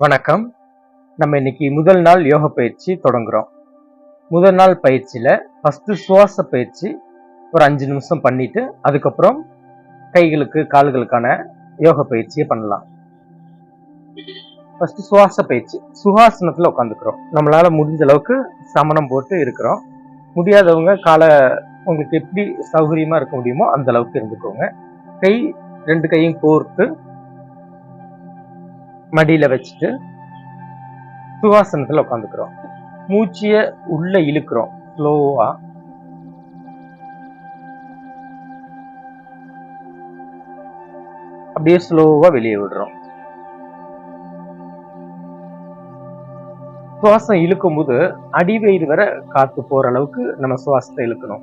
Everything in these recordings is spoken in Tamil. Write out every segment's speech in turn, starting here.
வணக்கம். நம்ம இன்னைக்கு முதல் நாள் யோக பயிற்சி தொடங்குறோம். முதல் நாள் பயிற்சியில ஃபர்ஸ்ட் சுவாச பயிற்சி ஒரு 5 நிமிஷம் பண்ணிட்டு அதுக்கப்புறம் கைகளுக்கு கால்களுக்கான யோக பயிற்சியை பண்ணலாம். ஃபர்ஸ்ட் சுவாச பயிற்சி. சுகாசனத்துல உட்காந்துக்கிறோம். நம்மளால முடிஞ்ச அளவுக்கு சமணம் போட்டு இருக்கிறோம். முடியாதவங்க உங்களுக்கு எப்படி சௌகரியமா இருக்க முடியுமோ அந்த அளவுக்கு இருந்துக்கோங்க. ரெண்டு கையும் கோர்த்து மடியில வச்சுட்டு சுகாசனத்துல உட்காந்துக்கிறோம். மூச்சிய உள்ள இழுக்கிறோம் ஸ்லோவா. அப்படியே ஸ்லோவா வெளியே விடுறோம். சுவாசம் இழுக்கும் போது அடிவயிறு வரை காத்து போற அளவுக்கு நம்ம சுவாசத்தை இழுக்கணும்.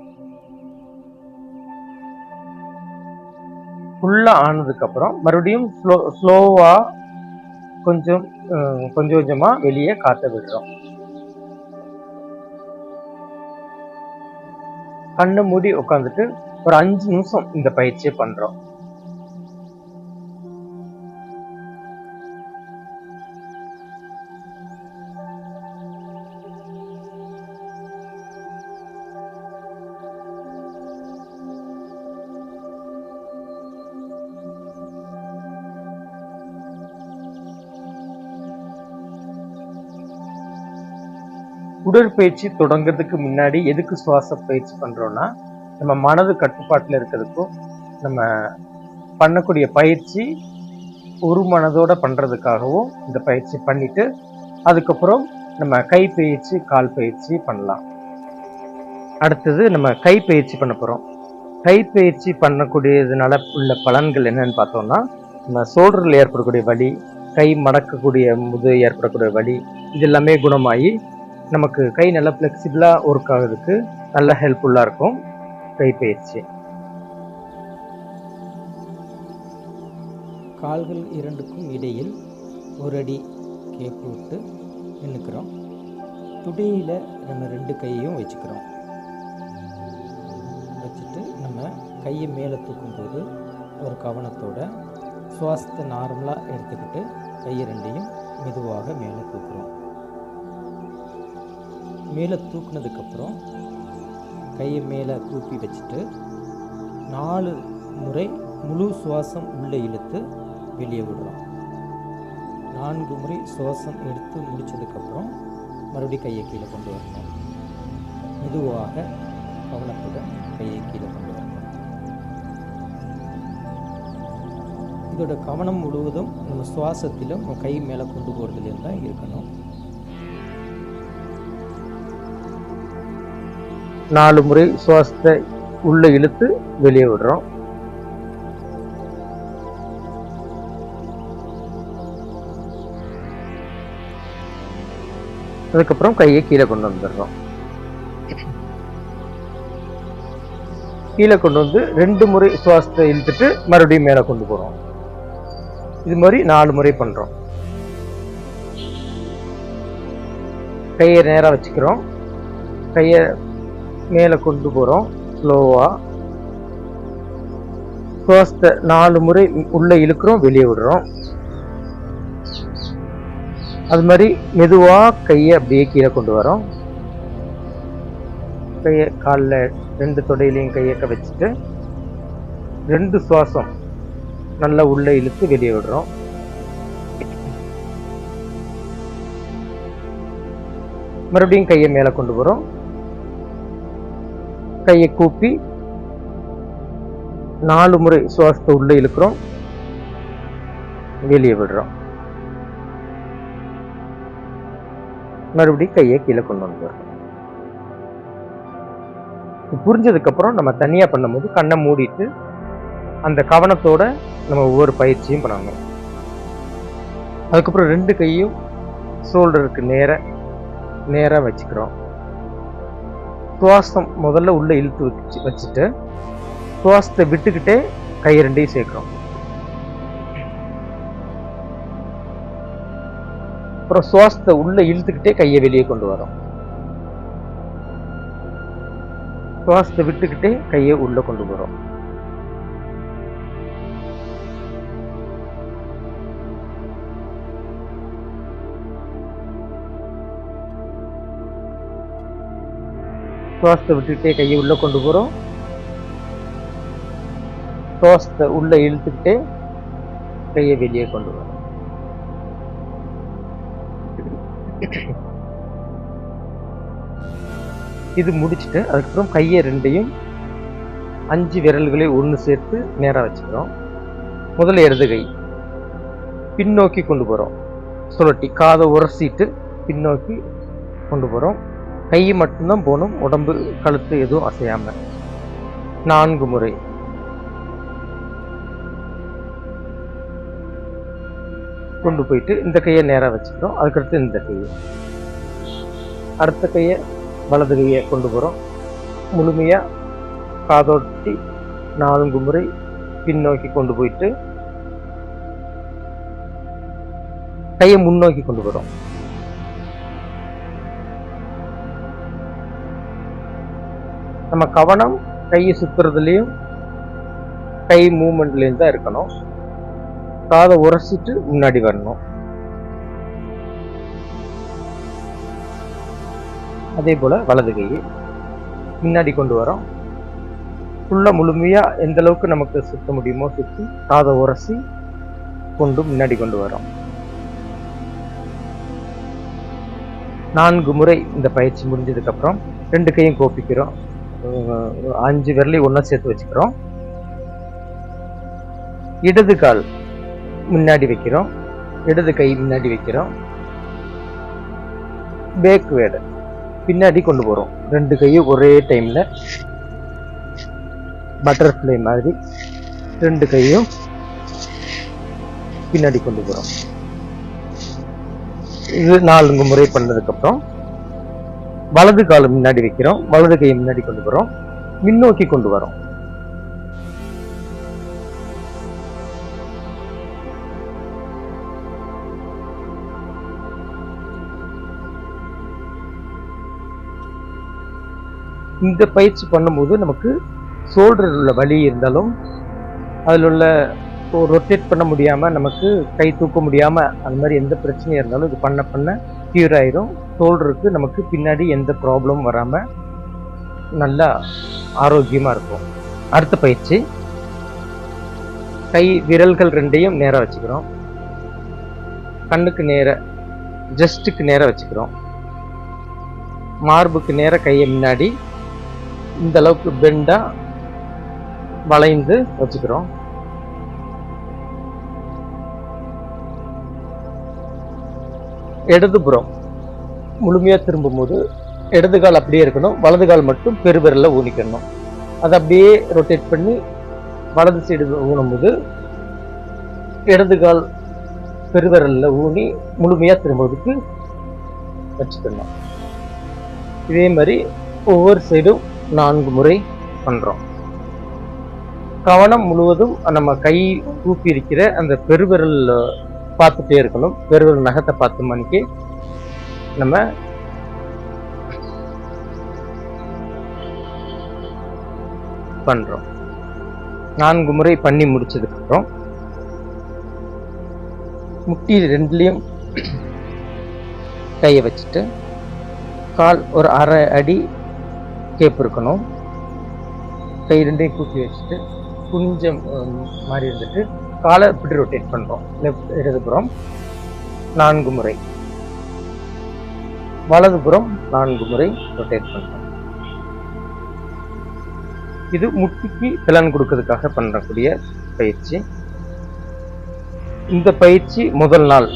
ஃபுல்லா ஆனதுக்கு அப்புறம் மறுபடியும் ஸ்லோவா கொஞ்சம் கொஞ்சமா வெளியே காத்த விடுறோம். கண்ணை மூடி உட்காந்துட்டு ஒரு 5 நிமிஷம் இந்த பயிற்சியை பண்றோம். உடற்பயிற்சி தொடங்குறதுக்கு முன்னாடி எதுக்கு சுவாச பயிற்சி பண்றோம்னா, நம்ம மனது கட்டுப்பாட்டுல இருக்கிறதுக்கும் நம்ம பண்ணக்கூடிய பயிற்சி ஒரு மனதோட பண்றதுக்காகவும் இந்த பயிற்சி பண்ணிட்டு அதுக்கப்புறம் நம்ம கை பயிற்சி கால் பயிற்சி பண்ணலாம். அடுத்தது நம்ம கை பயிற்சி பண்ண போறோம். கை பயிற்சி பண்ணக்கூடியதுனால உள்ள பலன்கள் என்னன்னு பார்த்தோம்னா, நம்ம ஷோல்டர்ல ஏற்படக்கூடிய வலி, கை மடக்கக்கூடிய போது ஏற்படக்கூடிய வலி, இது எல்லாமே குணமாகி நமக்கு கை நல்லா ஃப்ளெக்சிபிளா ஒர்க் ஆகுறதுக்கு நல்ல ஹெல்ப்ஃபுல்லா இருக்கும் கை பயிற்சி. கால்கள் இரண்டுக்கும் இடையில் ஒரு அடி கேப் விட்டு நின்றுக்கிறோம். துடையில் நம்ம 2 கையையும் வச்சுக்கிறோம். வச்சுட்டு நம்ம கையை மேலே தூக்கும்போது ஒரு கவனத்தோட சுவாசத்தை நார்மலாக எடுத்துக்கிட்டு கையை 2யும் மெதுவாக மேலே தூக்குறோம். மேலே தூக்குனதுக்கப்புறம் கையை மேலே கூப்பி வச்சுட்டு 4 முறை முழு சுவாசம் உள்ளே இழுத்து வெளியே விடுறோம். 4 முறை சுவாசம் எடுத்து முடித்ததுக்கப்புறம் மறுபடியும் கையை கீழே கொண்டு வரணும். மெதுவாக கவனத்துடன் கையை கீழே கொண்டு வரணும். இதோட கவனம் முழுவதும் நம்ம சுவாசத்திலும் கை மேலே கொண்டு போகிறதுலேயும் தான் இருக்கணும். 4 முறை சுவாசத்தை உள்ள இழுத்து வெளியே விடுறோம். அதுக்கப்புறம் கையை கீழே கொண்டு வந்துடுறோம். கீழே கொண்டு வந்து 2 முறை சுவாசத்தை இழுத்துட்டு மறுபடியும் மேலே கொண்டு போறோம். இது மாதிரி 4 முறை பண்றோம். கையை நேரா வச்சுக்கிறோம். கையை மேலே கொண்டு போறோம் ஸ்லோவா. சுவாசத்தை 4 முறை உள்ள இழுக்கிறோம், வெளியே விடுறோம். அது மாதிரி மெதுவா கையை அப்படியே கீழே கொண்டு வரோம். கையை காலில் 2 தொடையிலையும் கையக்க வச்சுட்டு 2 சுவாசம் நல்லா உள்ள இழுத்து வெளியே விடுறோம். மறுபடியும் கையை மேலே கொண்டு போறோம். கையை கூப்பி 4 முறை சுவாசத்தை உள்ள இழுக்கிறோம், வெளியே விடுறோம். மறுபடியும் கையை கீழே கொண்டு வந்துடுறோம். புரிஞ்சதுக்கு அப்புறம் நம்ம தனியா பண்ணும்போது கண்ணை மூடிட்டு அந்த கவனத்தோட நம்ம ஒவ்வொரு பயிற்சியும் பண்ணணும். அதுக்கப்புறம் 2 கையும் ஷோல்டருக்கு நேரா வச்சுக்கிறோம். சுவாசம் முதல்ல உள்ள இழுத்து வச்சுட்டு சுவாசத்தை விட்டுக்கிட்டே கையை 2யும் சேர்க்கிறோம். அப்புறம் சுவாசத்தை உள்ள இழுத்துக்கிட்டே கையை வெளியே கொண்டு வரோம். சுவாசத்தை விட்டுக்கிட்டே கையை உள்ள கொண்டு போறோம். சுவாசத்தை விட்டுக்கிட்டே கையை உள்ள கொண்டு போகிறோம். சுவாசத்தை உள்ள இழுத்துக்கிட்டே கையை வெளியே கொண்டு வரோம். இது முடிச்சுட்டு அதுக்கப்புறம் கையை ரெண்டையும் 5 விரல்களை ஒன்று சேர்த்து நேராக வச்சுக்கிறோம். முதல்ல இடது கை பின்னோக்கி கொண்டு போகிறோம். சுழட்டி காதை உரசிட்டு பின்னோக்கி கொண்டு போகிறோம். கை மட்டும்தான் போகணும், உடம்பு கழுத்து எதுவும் அசையாம. 4 முறை. கொண்டு போயிட்டு இந்த கையை நேராக வச்சுக்கிறோம். அதுக்கடுத்து இந்த கையை, அடுத்த கையை வலது கையை கொண்டு போகிறோம். முழுமையாக காதோட்டி 4 முறை பின்னோக்கி கொண்டு போயிட்டு கையை முன்னோக்கி கொண்டு போகிறோம். நம்ம கவனம் கையை சுத்துறதுலையும் கை மூமெண்ட்லேயும் தான் இருக்கணும். காதை உரசிட்டு முன்னாடி வரணும். அதே போல வலது கையை முன்னாடி கொண்டு வரோம். ஃபுல்லாக முழுமையாக எந்த அளவுக்கு நமக்கு சுத்த முடியுமோ சுற்றி காதை உரசி கொண்டு முன்னாடி கொண்டு வரோம். 4 முறை இந்த பயிற்சி முடிஞ்சதுக்கப்புறம் 2 கையும் கோப்பிக்கிறோம். 5 விரலையும் ஒன்றா சேர்த்து வச்சுக்கிறோம். இடது கால் முன்னாடி வைக்கிறோம், இடது கை முன்னாடி வைக்கிறோம். பேக் வேர்டு பின்னாடி கொண்டு போகிறோம். 2 கையும் ஒரே டைமில் பட்டர்ஃப்ளை மாதிரி 2 கையும் பின்னாடி கொண்டு போகிறோம். இது 4 முறை பண்ணதுக்கப்புறம் வலது கால் முன்னாடி வைக்கிறோம், வலது கையை முன்னாடி கொண்டு போகிறோம், முன்னோக்கி கொண்டு வரோம். இந்த பயிற்சி பண்ணும்போது நமக்கு ஷோல்டரில் உள்ள வலி இருந்தாலும் அதில் உள்ள ரொட்டேட் பண்ண முடியாமல் நமக்கு கை தூக்க முடியாமல் அந்த மாதிரி எந்த பிரச்சனையும் இருந்தாலும் இது பண்ண பண்ண க்யூர் ஆயிரும். ஷோல்டருக்கு நமக்கு பின்னாடி எந்த ப்ராப்ளமும் வராமல் நல்லா ஆரோக்கியமாக இருக்கும். அடுத்த பயிற்சி கை விரல்கள் 2யும் நேராக வச்சுக்கிறோம். கண்ணுக்கு நேராக ஜஸ்ட்டுக்கு நேராக வச்சுக்கிறோம். மார்புக்கு நேராக கையை முன்னாடி இந்த அளவுக்கு பெண்டா வளைந்து வச்சுக்கிறோம். இடதுபுறம் முழுமையா திரும்பும் போது இடது கால் அப்படியே இருக்கணும், வலது கால் மட்டும் பெருவிரல்ல ஊனிக்கணும். அதை அப்படியே ரொட்டேட் பண்ணி வலது சைடு ஊனும் போது இடது கால் பெருவிரல்ல ஊனி முழுமையா திரும்புவதுக்கு வச்சுக்கணும். இதே மாதிரி ஒவ்வொரு சைடும் 4 முறை பண்றோம். கவனம் முழுவதும் நம்ம கை கூப்பி இருக்கிற அந்த பெருவிரல் பார்த்துட்டே இருக்கணும். பெருவிரல் நகத்தை பார்த்த மணிக்கு நம்ம பண்றோம். 4 முறை பண்ணி முடிச்சதுக்கு அப்புறம் முட்டி 2லையும் கையை வச்சுட்டு கால் ஒரு அரை அடி கேப் இருக்கணும். கை 2யும் கூப்பி வச்சுட்டு கொஞ்சம் மாதிரி இருந்துட்டு காலை இப்படி ரொட்டேட் பண்றோம். லெஃப்ட் இடதுபுறம் 4 முறை, வலதுபுறம் 4 முறை ரொட்டேட் பண்றோம். இது முட்டிக்கு பலன் கொடுக்கறதுக்காக பண்ணக்கூடிய பயிற்சி. இந்த பயிற்சி முதல் நாள்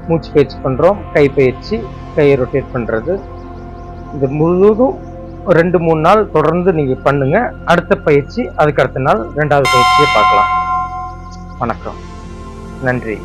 மூச்சு பயிற்சி பண்றோம், கை பயிற்சி, கையை ரொட்டேட் பண்றது. இது முழுவதும் 2-3 நாள் தொடர்ந்து நீங்க பண்ணுங்க. அடுத்த பயிற்சி அதுக்கு அடுத்த நாள் 2வது பயிற்சியை பார்க்கலாம். வணக்கம், நன்றி.